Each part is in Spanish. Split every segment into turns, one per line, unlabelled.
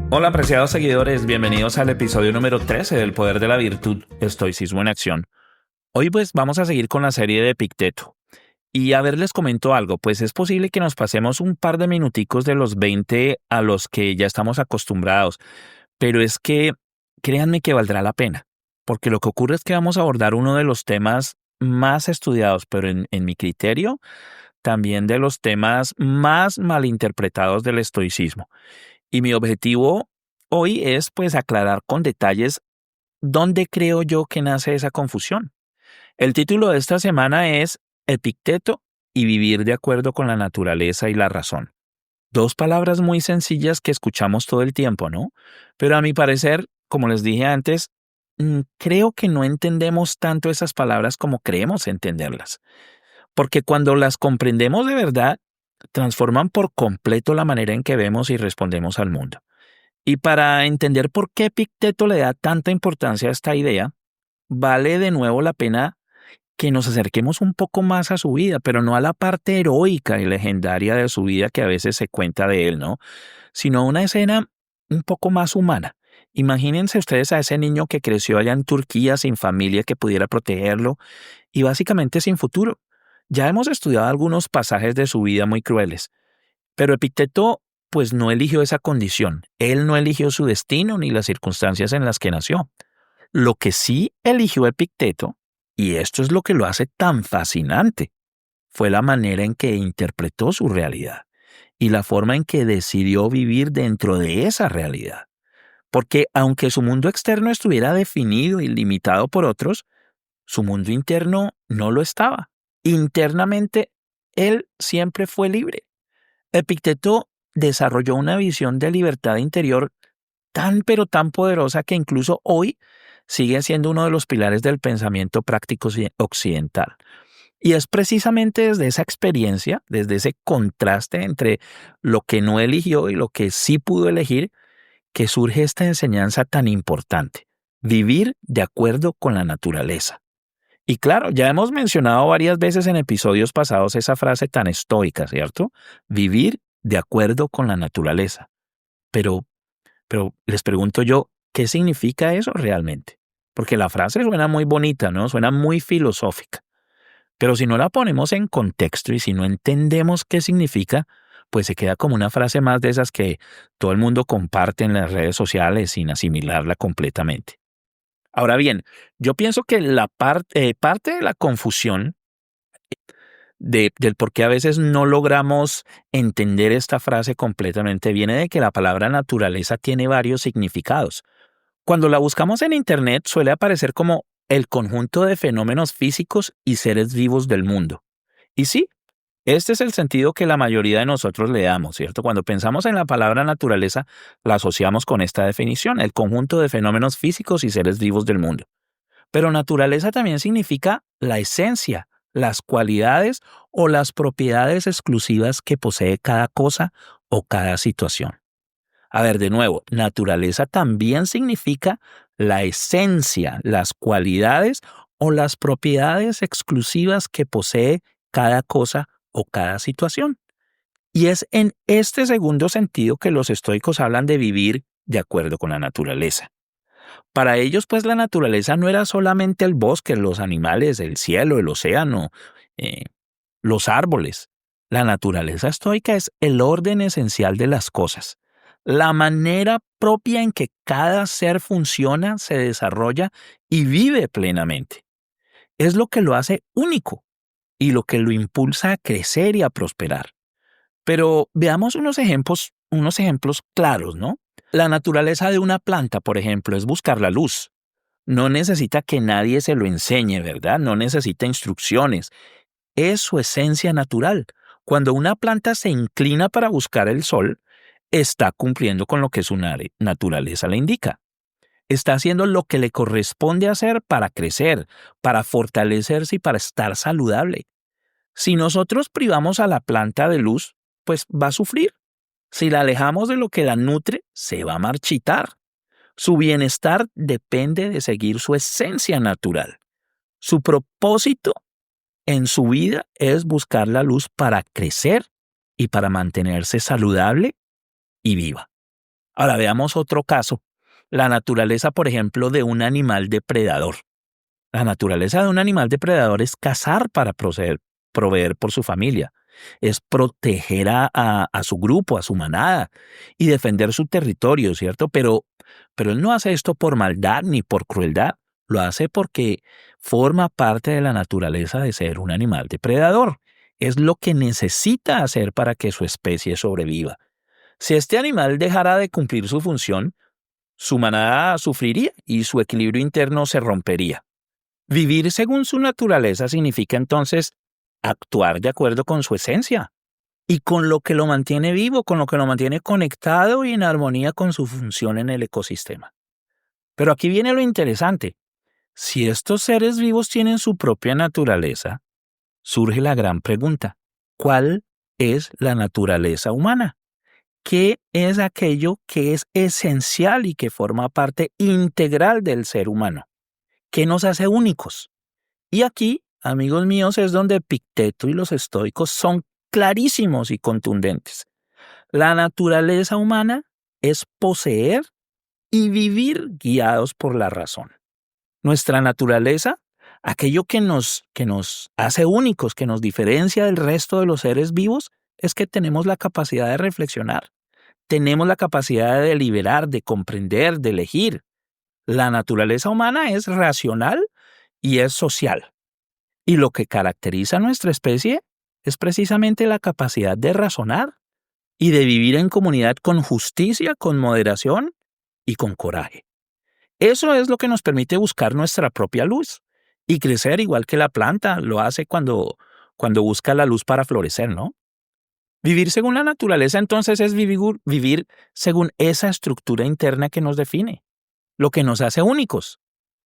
Hola, apreciados seguidores, bienvenidos al episodio número 13 del Poder de la Virtud, Estoicismo en Acción. Hoy pues vamos a seguir con la serie de Epicteto. Y a ver, les comento algo, pues es posible que nos pasemos un par de minuticos de los 20 a los que ya estamos acostumbrados, pero es que créanme que valdrá la pena, porque lo que ocurre es que vamos a abordar uno de los temas más estudiados, pero en mi criterio, también de los temas más malinterpretados del estoicismo. Y mi objetivo hoy es pues aclarar con detalles dónde creo yo que nace esa confusión. El título de esta semana es Epicteto y vivir de acuerdo con la naturaleza y la razón. Dos palabras muy sencillas que escuchamos todo el tiempo, ¿no? Pero a mi parecer, como les dije antes, creo que no entendemos tanto esas palabras como creemos entenderlas. Porque cuando las comprendemos de verdad, transforman por completo la manera en que vemos y respondemos al mundo. Y para entender por qué Epicteto le da tanta importancia a esta idea, vale de nuevo la pena que nos acerquemos un poco más a su vida, pero no a la parte heroica y legendaria de su vida que a veces se cuenta de él, ¿no? Sino a una escena un poco más humana. Imagínense ustedes a ese niño que creció allá en Turquía sin familia que pudiera protegerlo y básicamente sin futuro. Ya hemos estudiado algunos pasajes de su vida muy crueles, pero Epicteto pues no eligió esa condición. Él no eligió su destino ni las circunstancias en las que nació. Lo que sí eligió Epicteto, y esto es lo que lo hace tan fascinante, fue la manera en que interpretó su realidad y la forma en que decidió vivir dentro de esa realidad. Porque aunque su mundo externo estuviera definido y limitado por otros, su mundo interno no lo estaba. Internamente, él siempre fue libre. Epicteto desarrolló una visión de libertad interior tan pero tan poderosa que incluso hoy sigue siendo uno de los pilares del pensamiento práctico occidental. Y es precisamente desde esa experiencia, desde ese contraste entre lo que no eligió y lo que sí pudo elegir, que surge esta enseñanza tan importante: vivir de acuerdo con la naturaleza. Y claro, ya hemos mencionado varias veces en episodios pasados esa frase tan estoica, ¿cierto? Vivir de acuerdo con la naturaleza. Pero, pero les pregunto yo, ¿qué significa eso realmente? Porque la frase suena muy bonita, ¿no? Suena muy filosófica. Pero si no la ponemos en contexto y si no entendemos qué significa, pues se queda como una frase más de esas que todo el mundo comparte en las redes sociales sin asimilarla completamente. Ahora bien, yo pienso que parte de la confusión del por qué a veces no logramos entender esta frase completamente viene de que la palabra naturaleza tiene varios significados. Cuando la buscamos en Internet suele aparecer como el conjunto de fenómenos físicos y seres vivos del mundo. Y sí, este es el sentido que la mayoría de nosotros le damos, ¿cierto? Cuando pensamos en la palabra naturaleza, la asociamos con esta definición, el conjunto de fenómenos físicos y seres vivos del mundo. Pero naturaleza también significa la esencia, las cualidades o las propiedades exclusivas que posee cada cosa o cada situación. A ver, de nuevo, naturaleza también significa la esencia, las cualidades o las propiedades exclusivas que posee cada cosa o cada situación. Y es en este segundo sentido que los estoicos hablan de vivir de acuerdo con la naturaleza. Para ellos, pues la naturaleza no era solamente el bosque, los animales, el cielo, el océano, eh, los árboles. La naturaleza estoica es el orden esencial de las cosas, la manera propia en que cada ser funciona, se desarrolla y vive plenamente. Es lo que lo hace único y lo que lo impulsa a crecer y a prosperar. Pero veamos unos ejemplos claros, ¿no? La naturaleza de una planta, por ejemplo, es buscar la luz. No necesita que nadie se lo enseñe, ¿verdad? No necesita instrucciones. Es su esencia natural. Cuando una planta se inclina para buscar el sol, está cumpliendo con lo que su naturaleza le indica. Está haciendo lo que le corresponde hacer para crecer, para fortalecerse y para estar saludable. Si nosotros privamos a la planta de luz, pues va a sufrir. Si la alejamos de lo que la nutre, se va a marchitar. Su bienestar depende de seguir su esencia natural. Su propósito en su vida es buscar la luz para crecer y para mantenerse saludable y viva. Ahora veamos otro caso. La naturaleza, por ejemplo, de un animal depredador. La naturaleza de un animal depredador es cazar para proveer por su familia. Es proteger a su grupo, a su manada y defender su territorio, ¿cierto? Pero él no hace esto por maldad ni por crueldad. Lo hace porque forma parte de la naturaleza de ser un animal depredador. Es lo que necesita hacer para que su especie sobreviva. Si este animal dejara de cumplir su función, su manada sufriría y su equilibrio interno se rompería. Vivir según su naturaleza significa entonces actuar de acuerdo con su esencia y con lo que lo mantiene vivo, con lo que lo mantiene conectado y en armonía con su función en el ecosistema. Pero aquí viene lo interesante. Si estos seres vivos tienen su propia naturaleza, surge la gran pregunta: ¿cuál es la naturaleza humana? ¿Qué es aquello que es esencial y que forma parte integral del ser humano? ¿Qué nos hace únicos? Y aquí, amigos míos, es donde Epicteto y los estoicos son clarísimos y contundentes. La naturaleza humana es poseer y vivir guiados por la razón. Nuestra naturaleza, aquello que nos hace únicos, que nos diferencia del resto de los seres vivos, es que tenemos la capacidad de reflexionar, tenemos la capacidad de deliberar, de comprender, de elegir. La naturaleza humana es racional y es social. Y lo que caracteriza a nuestra especie es precisamente la capacidad de razonar y de vivir en comunidad con justicia, con moderación y con coraje. Eso es lo que nos permite buscar nuestra propia luz y crecer igual que la planta lo hace cuando busca la luz para florecer, ¿no? Vivir según la naturaleza entonces es vivir según esa estructura interna que nos define, lo que nos hace únicos.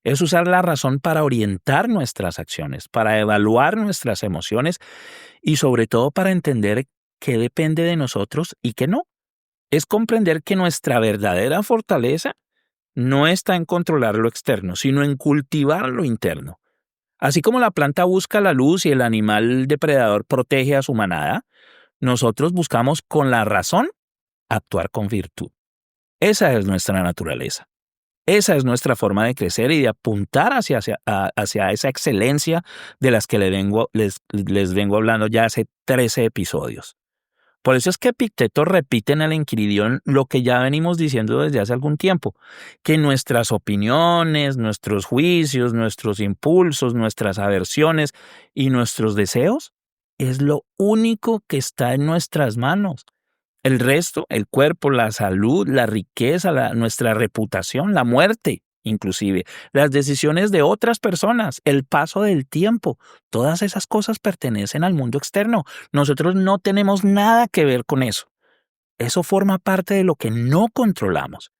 Es usar la razón para orientar nuestras acciones, para evaluar nuestras emociones y sobre todo para entender qué depende de nosotros y qué no. Es comprender que nuestra verdadera fortaleza no está en controlar lo externo, sino en cultivar lo interno. Así como la planta busca la luz y el animal depredador protege a su manada, nosotros buscamos con la razón actuar con virtud. Esa es nuestra naturaleza. Esa es nuestra forma de crecer y de apuntar hacia esa excelencia de las que les vengo hablando ya hace 13 episodios. Por eso es que Epicteto repite en el Enquiridión lo que ya venimos diciendo desde hace algún tiempo, que nuestras opiniones, nuestros juicios, nuestros impulsos, nuestras aversiones y nuestros deseos es lo único que está en nuestras manos. El resto, el cuerpo, la salud, la riqueza, nuestra reputación, la muerte, inclusive, las decisiones de otras personas, el paso del tiempo, todas esas cosas pertenecen al mundo externo. Nosotros no tenemos nada que ver con eso. Eso forma parte de lo que no controlamos.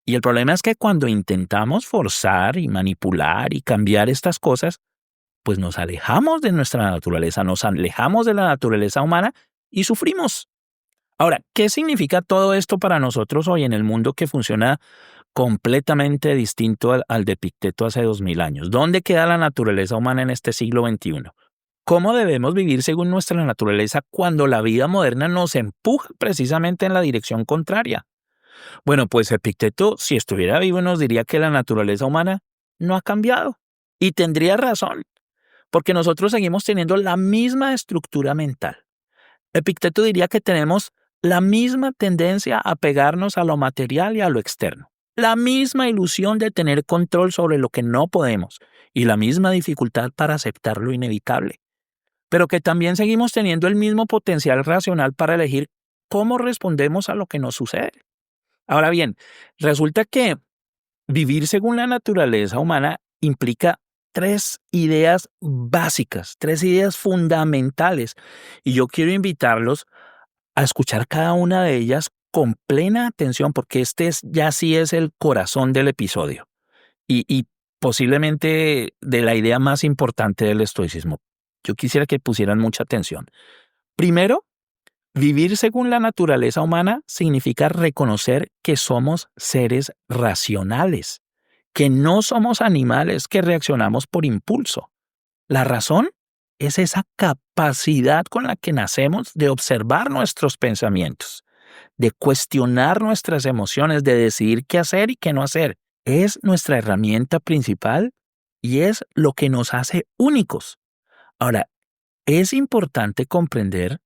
Y el problema es que cuando intentamos forzar y manipular y cambiar estas cosas, pues nos alejamos de nuestra naturaleza, nos alejamos de la naturaleza humana y sufrimos. Ahora, ¿qué significa todo esto para nosotros hoy en el mundo que funciona completamente distinto al de Epicteto hace 2000 años? ¿Dónde queda la naturaleza humana en este siglo XXI? ¿Cómo debemos vivir según nuestra naturaleza cuando la vida moderna nos empuja precisamente en la dirección contraria? Bueno, pues Epicteto, si estuviera vivo, nos diría que la naturaleza humana no ha cambiado. Y tendría razón, porque nosotros seguimos teniendo la misma estructura mental. Epicteto diría que tenemos la misma tendencia a pegarnos a lo material y a lo externo, la misma ilusión de tener control sobre lo que no podemos y la misma dificultad para aceptar lo inevitable, pero que también seguimos teniendo el mismo potencial racional para elegir cómo respondemos a lo que nos sucede. Ahora bien, resulta que vivir según la naturaleza humana implica tres ideas básicas, tres ideas fundamentales, y yo quiero invitarlos a escuchar cada una de ellas con plena atención, porque ya sí es el corazón del episodio y posiblemente de la idea más importante del estoicismo. Yo quisiera que pusieran mucha atención. Primero, vivir según la naturaleza humana significa reconocer que somos seres racionales, que no somos animales que reaccionamos por impulso. La razón es esa capacidad con la que nacemos de observar nuestros pensamientos, de cuestionar nuestras emociones, de decidir qué hacer y qué no hacer. Es nuestra herramienta principal y es lo que nos hace únicos. Ahora, es importante comprender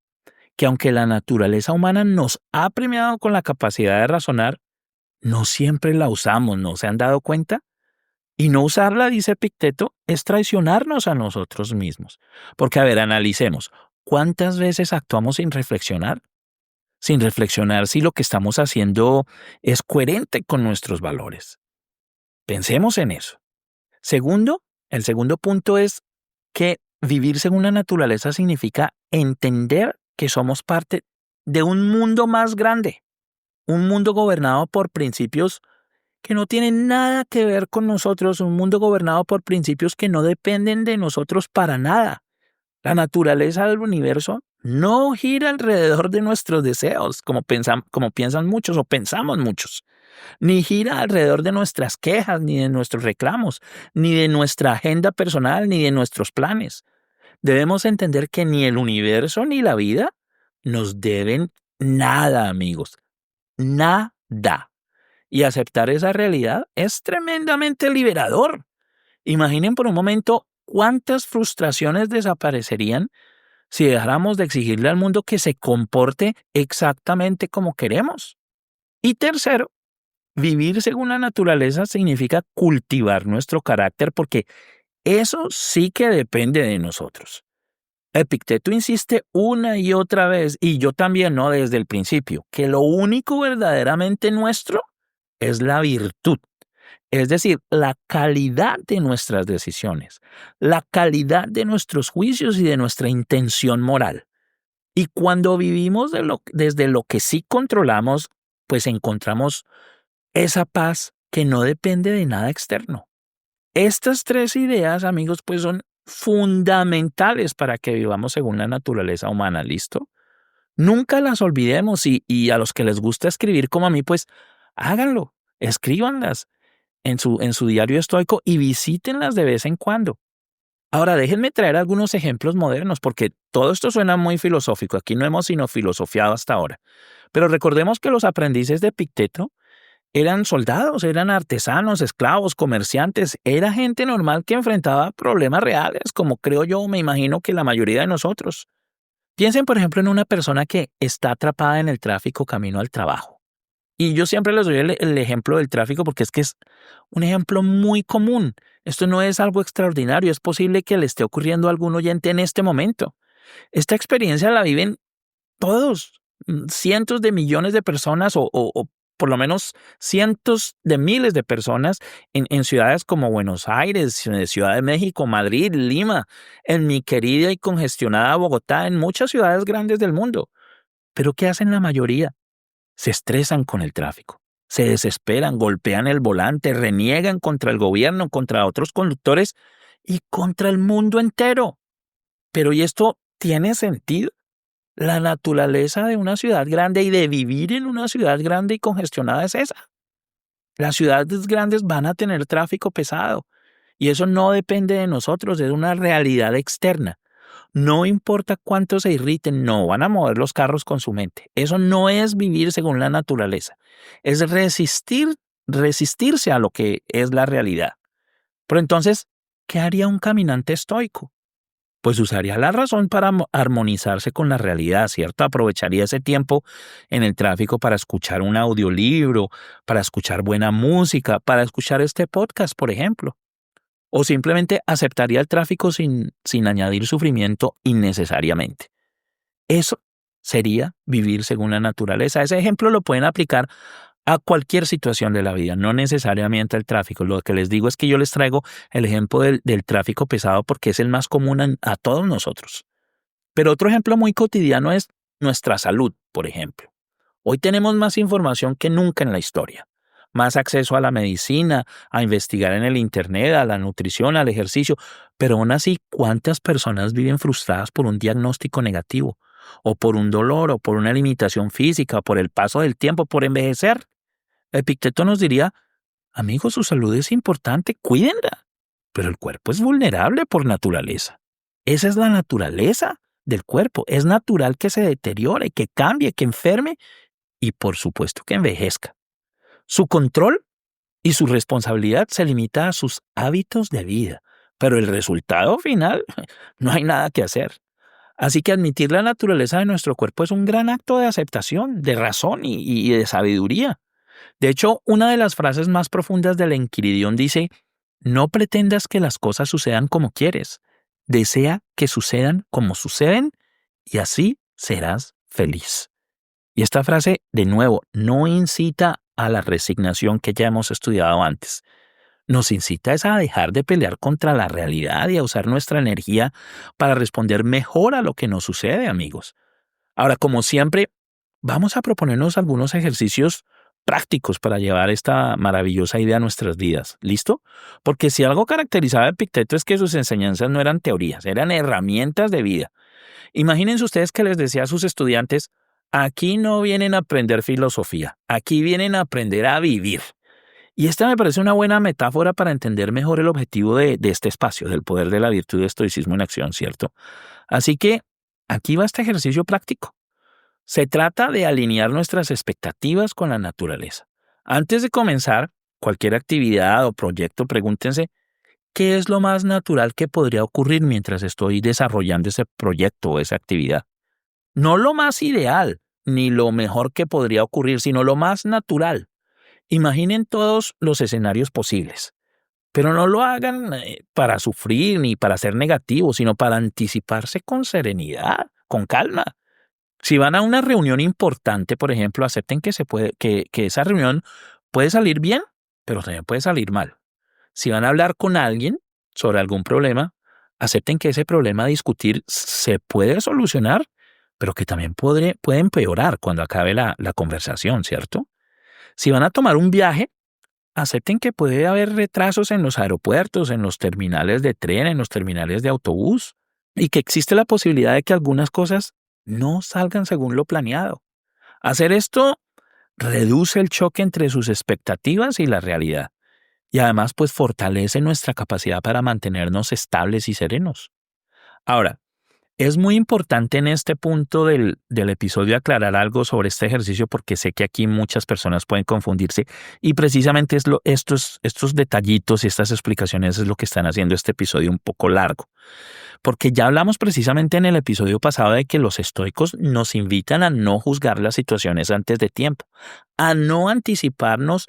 que aunque la naturaleza humana nos ha premiado con la capacidad de razonar, no siempre la usamos, ¿no se han dado cuenta? Y no usarla, dice Epicteto, es traicionarnos a nosotros mismos. Porque, a ver, analicemos. ¿Cuántas veces actuamos sin reflexionar? Sin reflexionar si lo que estamos haciendo es coherente con nuestros valores. Pensemos en eso. Segundo, el segundo punto es que vivir según la naturaleza significa entender que somos parte de un mundo más grande, un mundo gobernado por principios que no tienen nada que ver con nosotros, un mundo gobernado por principios que no dependen de nosotros para nada. La naturaleza del universo no gira alrededor de nuestros deseos, como piensan muchos o pensamos muchos, ni gira alrededor de nuestras quejas, ni de nuestros reclamos, ni de nuestra agenda personal, ni de nuestros planes. Debemos entender que ni el universo ni la vida nos deben nada, amigos. Nada. Y aceptar esa realidad es tremendamente liberador. Imaginen por un momento cuántas frustraciones desaparecerían si dejáramos de exigirle al mundo que se comporte exactamente como queremos. Y tercero, vivir según la naturaleza significa cultivar nuestro carácter porque eso sí que depende de nosotros. Epicteto insiste una y otra vez, y yo también, ¿no? Desde el principio, que lo único verdaderamente nuestro es la virtud. Es decir, la calidad de nuestras decisiones, la calidad de nuestros juicios y de nuestra intención moral. Y cuando vivimos desde lo que sí controlamos, pues encontramos esa paz que no depende de nada externo. Estas tres ideas, amigos, pues son fundamentales para que vivamos según la naturaleza humana, ¿listo? Nunca las olvidemos y a los que les gusta escribir como a mí, pues háganlo, escríbanlas en su diario estoico y visítenlas de vez en cuando. Ahora, déjenme traer algunos ejemplos modernos, porque todo esto suena muy filosófico. Aquí no hemos sino filosofiado hasta ahora. Pero recordemos que los aprendices de Epicteto eran soldados, eran artesanos, esclavos, comerciantes. Era gente normal que enfrentaba problemas reales, como creo yo, me imagino que la mayoría de nosotros. Piensen, por ejemplo, en una persona que está atrapada en el tráfico camino al trabajo. Y yo siempre les doy el ejemplo del tráfico porque es que es un ejemplo muy común. Esto no es algo extraordinario. Es posible que le esté ocurriendo a algún oyente en este momento. Esta experiencia la viven todos, cientos de millones de personas o por lo menos cientos de miles de personas en ciudades como Buenos Aires, Ciudad de México, Madrid, Lima, en mi querida y congestionada Bogotá, en muchas ciudades grandes del mundo. Pero ¿qué hacen la mayoría? Se estresan con el tráfico, se desesperan, golpean el volante, reniegan contra el gobierno, contra otros conductores y contra el mundo entero. Pero ¿y esto tiene sentido? La naturaleza de una ciudad grande y de vivir en una ciudad grande y congestionada es esa. Las ciudades grandes van a tener tráfico pesado y eso no depende de nosotros, es una realidad externa. No importa cuánto se irriten, no van a mover los carros con su mente. Eso no es vivir según la naturaleza. Es resistirse a lo que es la realidad. Pero entonces, ¿qué haría un caminante estoico? Pues usaría la razón para armonizarse con la realidad, ¿cierto? Aprovecharía ese tiempo en el tráfico para escuchar un audiolibro, para escuchar buena música, para escuchar este podcast, por ejemplo. O simplemente aceptaría el tráfico sin añadir sufrimiento innecesariamente. Eso sería vivir según la naturaleza. Ese ejemplo lo pueden aplicar a cualquier situación de la vida, no necesariamente al tráfico. Lo que les digo es que yo les traigo el ejemplo del tráfico pesado porque es el más común a todos nosotros. Pero otro ejemplo muy cotidiano es nuestra salud, por ejemplo. Hoy tenemos más información que nunca en la historia. Más acceso a la medicina, a investigar en el internet, a la nutrición, al ejercicio. Pero aún así, ¿cuántas personas viven frustradas por un diagnóstico negativo? O por un dolor, o por una limitación física, o por el paso del tiempo, por envejecer. Epicteto nos diría, amigos, su salud es importante, cuídenla. Pero el cuerpo es vulnerable por naturaleza. Esa es la naturaleza del cuerpo. Es natural que se deteriore, que cambie, que enferme. y por supuesto que envejezca. Su control y su responsabilidad se limita a sus hábitos de vida, pero el resultado final no hay nada que hacer. Así que admitir la naturaleza de nuestro cuerpo es un gran acto de aceptación, de razón y de sabiduría. De hecho, una de las frases más profundas del Enquiridión dice, no pretendas que las cosas sucedan como quieres, desea que sucedan como suceden y así serás feliz. Y esta frase, de nuevo, no incita a la resignación que ya hemos estudiado antes. Nos incita es a dejar de pelear contra la realidad y a usar nuestra energía para responder mejor a lo que nos sucede, amigos. Ahora, como siempre, vamos a proponernos algunos ejercicios prácticos para llevar esta maravillosa idea a nuestras vidas. ¿Listo? Porque si algo caracterizaba a Epicteto es que sus enseñanzas no eran teorías, eran herramientas de vida. Imagínense ustedes que les decía a sus estudiantes, aquí no vienen a aprender filosofía, aquí vienen a aprender a vivir. Y esta me parece una buena metáfora para entender mejor el objetivo de este espacio, del poder de la virtud de estoicismo en acción, ¿cierto? Así que aquí va este ejercicio práctico. Se trata de alinear nuestras expectativas con la naturaleza. Antes de comenzar cualquier actividad o proyecto, pregúntense, ¿qué es lo más natural que podría ocurrir mientras estoy desarrollando ese proyecto o esa actividad? No lo más ideal, ni lo mejor que podría ocurrir, sino lo más natural. Imaginen todos los escenarios posibles, pero no lo hagan para sufrir ni para ser negativos, sino para anticiparse con serenidad, con calma. Si van a una reunión importante, por ejemplo, acepten que esa reunión puede salir bien, pero también puede salir mal. Si van a hablar con alguien sobre algún problema, acepten que ese problema a discutir se puede solucionar, pero que también puede empeorar cuando acabe la conversación, ¿cierto? Si van a tomar un viaje, acepten que puede haber retrasos en los aeropuertos, en los terminales de tren, en los terminales de autobús, y que existe la posibilidad de que algunas cosas no salgan según lo planeado. Hacer esto reduce el choque entre sus expectativas y la realidad, y además pues fortalece nuestra capacidad para mantenernos estables y serenos. Ahora, es muy importante en este punto del episodio aclarar algo sobre este ejercicio porque sé que aquí muchas personas pueden confundirse y precisamente estos detallitos y estas explicaciones es lo que están haciendo este episodio un poco largo. Porque ya hablamos precisamente en el episodio pasado de que los estoicos nos invitan a no juzgar las situaciones antes de tiempo, a no anticiparnos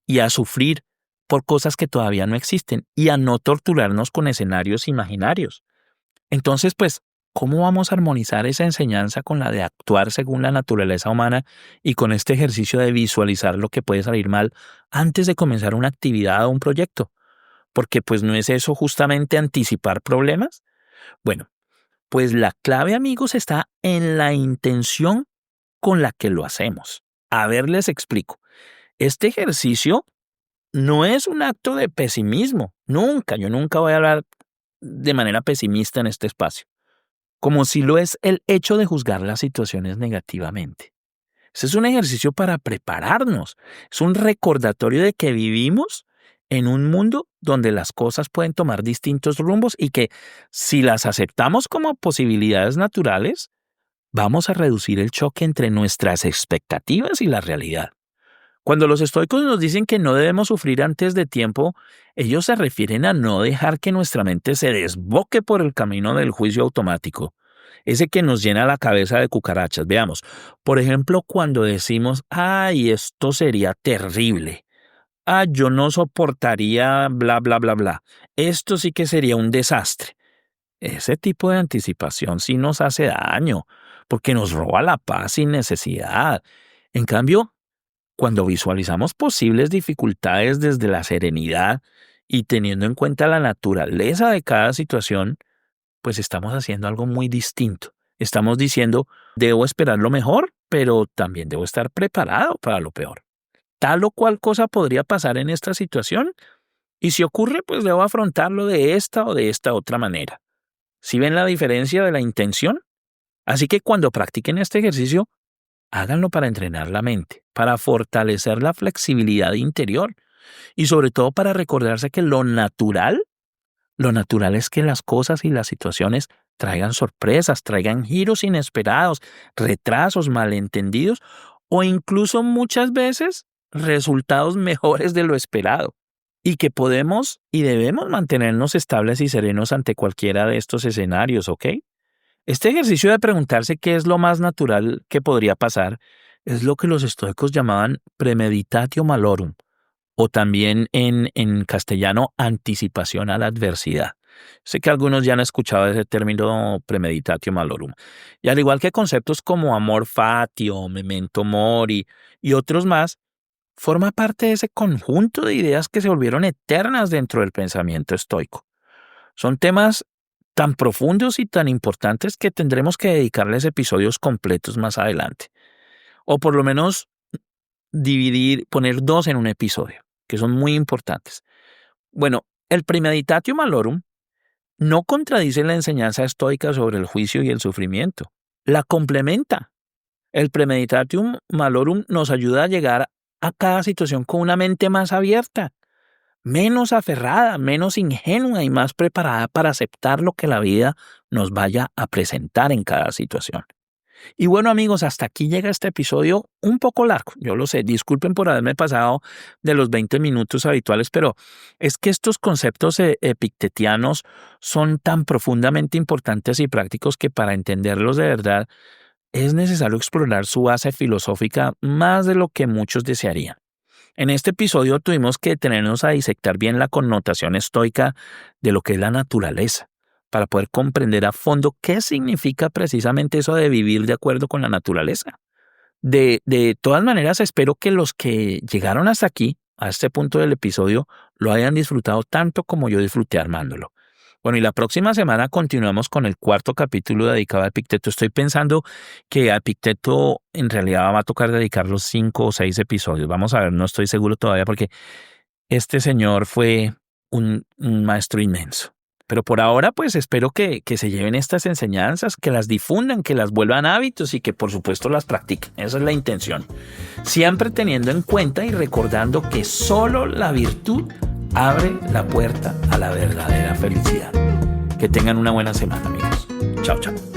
y a sufrir por cosas que todavía no existen y a no torturarnos con escenarios imaginarios. Entonces, pues, ¿cómo vamos a armonizar esa enseñanza con la de actuar según la naturaleza humana y con este ejercicio de visualizar lo que puede salir mal antes de comenzar una actividad o un proyecto? Porque pues no es eso justamente anticipar problemas. Bueno, pues la clave, amigos, está en la intención con la que lo hacemos. A ver, les explico. Este ejercicio no es un acto de pesimismo. Yo nunca voy a hablar de manera pesimista en este espacio. Como si lo es el hecho de juzgar las situaciones negativamente. Ese es un ejercicio para prepararnos. Es un recordatorio de que vivimos en un mundo donde las cosas pueden tomar distintos rumbos y que si las aceptamos como posibilidades naturales, vamos a reducir el choque entre nuestras expectativas y la realidad. Cuando los estoicos nos dicen que no debemos sufrir antes de tiempo, ellos se refieren a no dejar que nuestra mente se desboque por el camino del juicio automático, ese que nos llena la cabeza de cucarachas. Veamos, por ejemplo, cuando decimos, ay, esto sería terrible. Yo no soportaría bla, bla, bla, bla. Esto sí que sería un desastre. Ese tipo de anticipación sí nos hace daño, porque nos roba la paz sin necesidad. En cambio, cuando visualizamos posibles dificultades desde la serenidad y teniendo en cuenta la naturaleza de cada situación, pues estamos haciendo algo muy distinto. Estamos diciendo, debo esperar lo mejor, pero también debo estar preparado para lo peor. Tal o cual cosa podría pasar en esta situación y si ocurre, pues debo afrontarlo de esta o de esta otra manera. ¿Sí ven la diferencia de la intención? Así que cuando practiquen este ejercicio, háganlo para entrenar la mente, para fortalecer la flexibilidad interior y sobre todo para recordarse que lo natural es que las cosas y las situaciones traigan sorpresas, traigan giros inesperados, retrasos, malentendidos o incluso muchas veces resultados mejores de lo esperado, y que podemos y debemos mantenernos estables y serenos ante cualquiera de estos escenarios, ¿ok? Este ejercicio de preguntarse qué es lo más natural que podría pasar es lo que los estoicos llamaban premeditatio malorum, o también en castellano anticipación a la adversidad. Sé que algunos ya han escuchado ese término premeditatio malorum. Y al igual que conceptos como amor fati o memento mori y otros más, forma parte de ese conjunto de ideas que se volvieron eternas dentro del pensamiento estoico. Son temas tan profundos y tan importantes que tendremos que dedicarles episodios completos más adelante. O por lo menos poner dos en un episodio, que son muy importantes. Bueno, el premeditatio malorum no contradice la enseñanza estoica sobre el juicio y el sufrimiento. La complementa. El premeditatium malorum nos ayuda a llegar a cada situación con una mente más abierta, menos aferrada, menos ingenua y más preparada para aceptar lo que la vida nos vaya a presentar en cada situación. Y bueno, amigos, hasta aquí llega este episodio un poco largo. Yo lo sé, disculpen por haberme pasado de los 20 minutos habituales, pero es que estos conceptos epictetianos son tan profundamente importantes y prácticos que para entenderlos de verdad es necesario explorar su base filosófica más de lo que muchos desearían. En este episodio tuvimos que detenernos a disectar bien la connotación estoica de lo que es la naturaleza, para poder comprender a fondo qué significa precisamente eso de vivir de acuerdo con la naturaleza. De todas maneras, espero que los que llegaron hasta aquí, a este punto del episodio, lo hayan disfrutado tanto como yo disfruté armándolo. Bueno, y la próxima semana continuamos con el cuarto capítulo dedicado a Epicteto. Estoy pensando que a Epicteto en realidad va a tocar dedicar los 5 o 6 episodios. Vamos a ver, no estoy seguro todavía porque este señor fue un maestro inmenso. Pero por ahora, pues espero que se lleven estas enseñanzas, que las difundan, que las vuelvan hábitos y que por supuesto las practiquen. Esa es la intención. Siempre teniendo en cuenta y recordando que solo la virtud abre la puerta a la verdadera felicidad. Que tengan una buena semana, amigos. Chao, chao.